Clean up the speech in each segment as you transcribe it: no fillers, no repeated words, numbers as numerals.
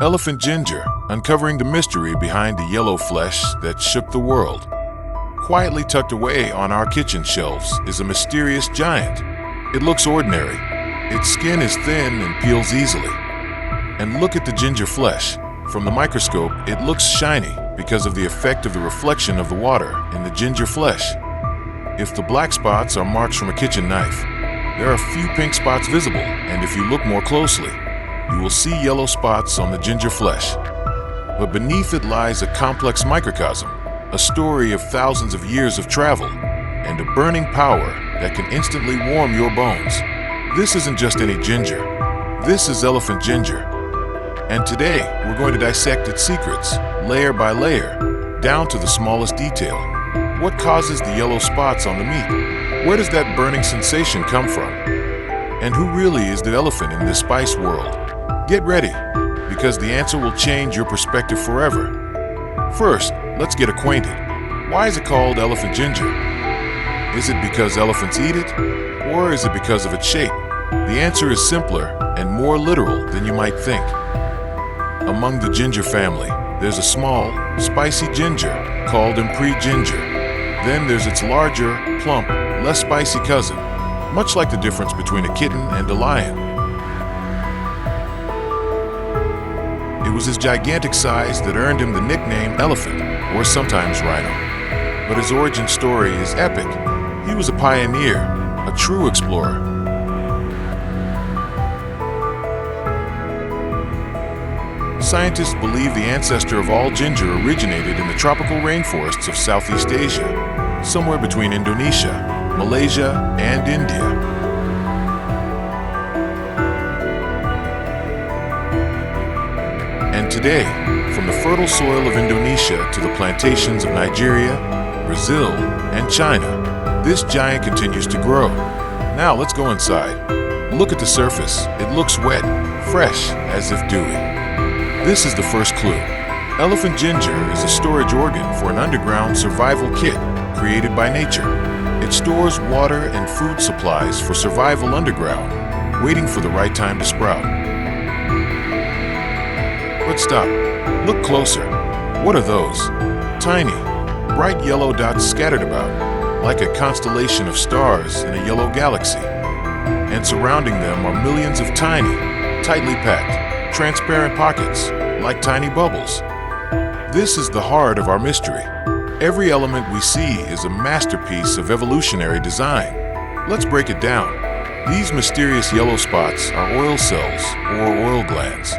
Elephant ginger, uncovering the mystery behind the yellow flesh that shook the world. Quietly tucked away on our kitchen shelves is a mysterious giant. It looks ordinary. Its skin is thin and peels easily. And look at the ginger flesh. From the microscope, it looks shiny because of the effect of the reflection of the water in the ginger flesh. If the black spots are marks from a kitchen knife, there are few pink spots visible, and if you look more closely, you will see yellow spots on the ginger flesh. But beneath it lies a complex microcosm, a story of thousands of years of travel, and a burning power that can instantly warm your bones. This isn't just any ginger. This is elephant ginger. And today, we're going to dissect its secrets, layer by layer, down to the smallest detail. What causes the yellow spots on the meat? Where does that burning sensation come from? And who really is the elephant in this spice world? Get ready, because the answer will change your perspective forever. First, let's get acquainted. Why is it called elephant ginger? Is it because elephants eat it? Or is it because of its shape? The answer is simpler and more literal than you might think. Among the ginger family, there's a small, spicy ginger called Emprey ginger. Then there's its larger, plump, less spicy cousin, much like the difference between a kitten and a lion. It was his gigantic size that earned him the nickname elephant, or sometimes rhino. But his origin story is epic. He was a pioneer, a true explorer. Scientists believe the ancestor of all ginger originated in the tropical rainforests of Southeast Asia, somewhere between Indonesia, Malaysia, and India. And today, from the fertile soil of Indonesia to the plantations of Nigeria, Brazil, and China, this giant continues to grow. Now let's go inside. Look at the surface. It looks wet, fresh, as if dewy. This is the first clue. Elephant ginger is a storage organ for an underground survival kit created by nature. It stores water and food supplies for survival underground, waiting for the right time to sprout. But stop. Look closer. What are those? Tiny, bright yellow dots scattered about, like a constellation of stars in a yellow galaxy. And surrounding them are millions of tiny, tightly packed, transparent pockets, like tiny bubbles. This is the heart of our mystery. Every element we see is a masterpiece of evolutionary design. Let's break it down. These mysterious yellow spots are oil cells or oil glands.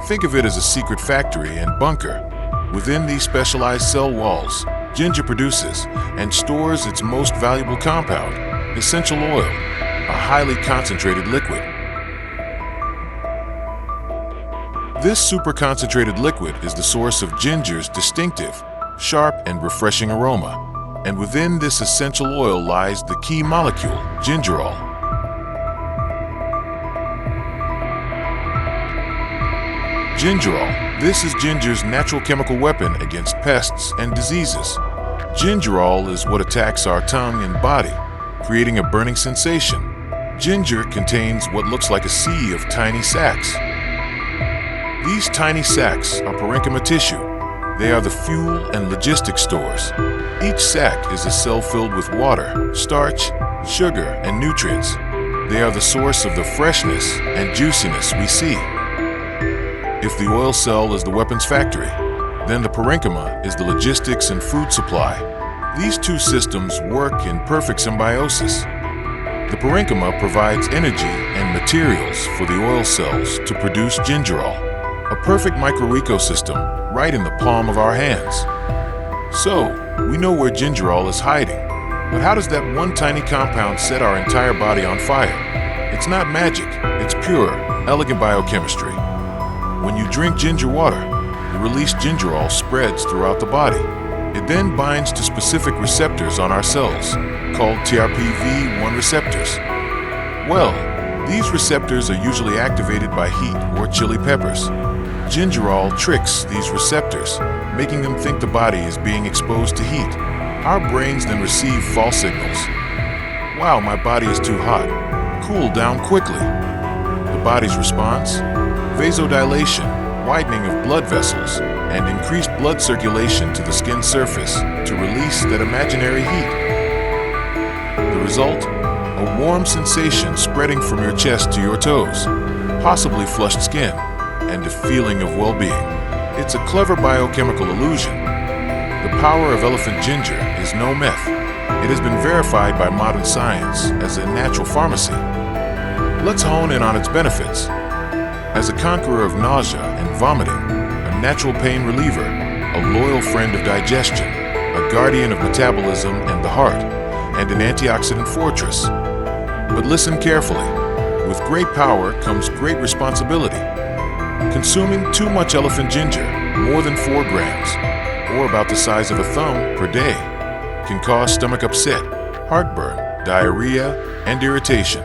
Think of it as a secret factory and bunker. Within these specialized cell walls, ginger produces and stores its most valuable compound, essential oil, a highly concentrated liquid. This super concentrated liquid is the source of ginger's distinctive, sharp, and refreshing aroma. And within this essential oil lies the key molecule, gingerol. Gingerol. This is ginger's natural chemical weapon against pests and diseases. Gingerol is what attacks our tongue and body, creating a burning sensation. Ginger contains what looks like a sea of tiny sacs. These tiny sacs are parenchyma tissue. They are the fuel and logistic stores. Each sac is a cell filled with water, starch, sugar, and nutrients. They are the source of the freshness and juiciness we see. If the oil cell is the weapons factory, then the parenchyma is the logistics and food supply. These two systems work in perfect symbiosis. The parenchyma provides energy and materials for the oil cells to produce gingerol, a perfect micro-ecosystem right in the palm of our hands. So, we know where gingerol is hiding, but how does that one tiny compound set our entire body on fire? It's not magic, it's pure, elegant biochemistry. When you drink ginger water, the released gingerol spreads throughout the body. It then binds to specific receptors on our cells, called TRPV1 receptors. Well, these receptors are usually activated by heat or chili peppers. Gingerol tricks these receptors, making them think the body is being exposed to heat. Our brains then receive false signals. Wow, my body is too hot. Cool down quickly. The body's response? vasodilation, widening of blood vessels, and increased blood circulation to the skin surface to release that imaginary heat. The result? A warm sensation spreading from your chest to your toes, possibly flushed skin, and a feeling of well-being. It's a clever biochemical illusion. The power of elephant ginger is no myth. It has been verified by modern science as a natural pharmacy. Let's hone in on its benefits. As a conqueror of nausea and vomiting, a natural pain reliever, a loyal friend of digestion, a guardian of metabolism and the heart, and an antioxidant fortress. But listen carefully. With great power comes great responsibility. Consuming too much elephant ginger, more than 4 grams, or about the size of a thumb per day, can cause stomach upset, heartburn, diarrhea, and irritation.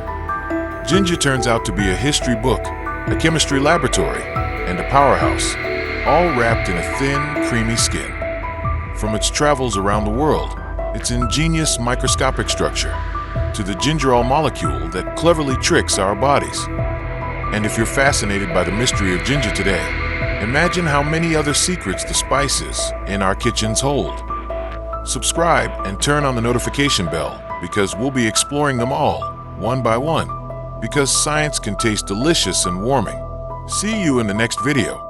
Ginger turns out to be a history book, a chemistry laboratory, and a powerhouse, all wrapped in a thin, creamy skin. From its travels around the world, its ingenious microscopic structure, to the gingerol molecule that cleverly tricks our bodies. And if you're fascinated by the mystery of ginger today, imagine how many other secrets the spices in our kitchens hold. Subscribe and turn on the notification bell because we'll be exploring them all, one by one, because science can taste delicious and warming. See you in the next video.